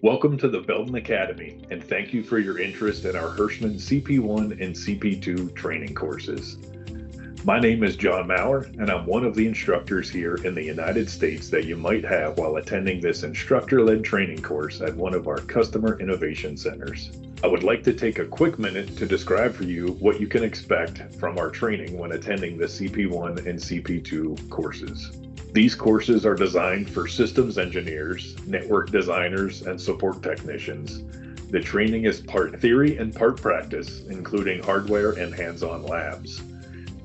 Welcome to the Belden Academy, and thank you for your interest in our Hirschmann CP1 and CP2 training courses. My name is John Maurer, and I'm one of the instructors here in the United States that you might have while attending this instructor-led training course at one of our Customer Innovation Centers. I would like to take a quick minute to describe for you what you can expect from our training when attending the CP1 and CP2 courses. These courses are designed for systems engineers, network designers, and support technicians. The training is part theory and part practice, including hardware and hands-on labs.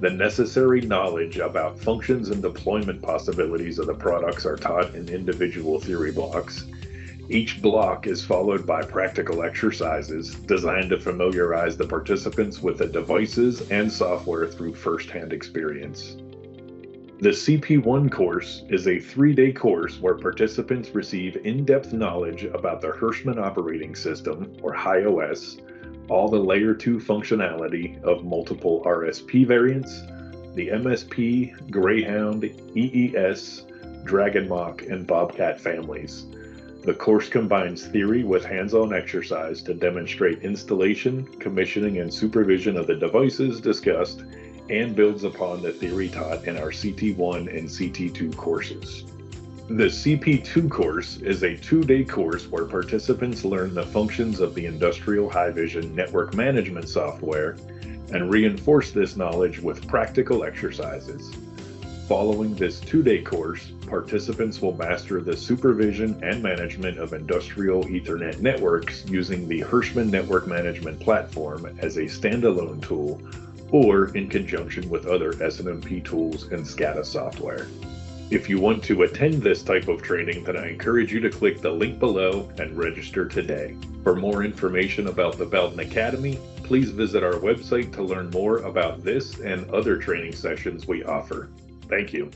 The necessary knowledge about functions and deployment possibilities of the products are taught in individual theory blocks. Each block is followed by practical exercises designed to familiarize the participants with the devices and software through first-hand experience. The CP1 course is a 3-day course where participants receive in-depth knowledge about the Hirschmann operating system, or HiOS, all the Layer 2 functionality of multiple RSP variants, the MSP, Greyhound, EES, DragonMock, and Bobcat families. The course combines theory with hands-on exercise to demonstrate installation, commissioning, and supervision of the devices discussed, and builds upon the theory taught in our CT1 and CT2 courses. The CP2 course is a 2-day course where participants learn the functions of the industrial high-vision network management software and reinforce this knowledge with practical exercises. Following this 2-day course, participants will master the supervision and management of industrial Ethernet networks using the Hirschmann Network Management Platform as a standalone tool or in conjunction with other SNMP tools and SCADA software. If you want to attend this type of training, then I encourage you to click the link below and register today. For more information about the Belden Academy, please visit our website to learn more about this and other training sessions we offer. Thank you.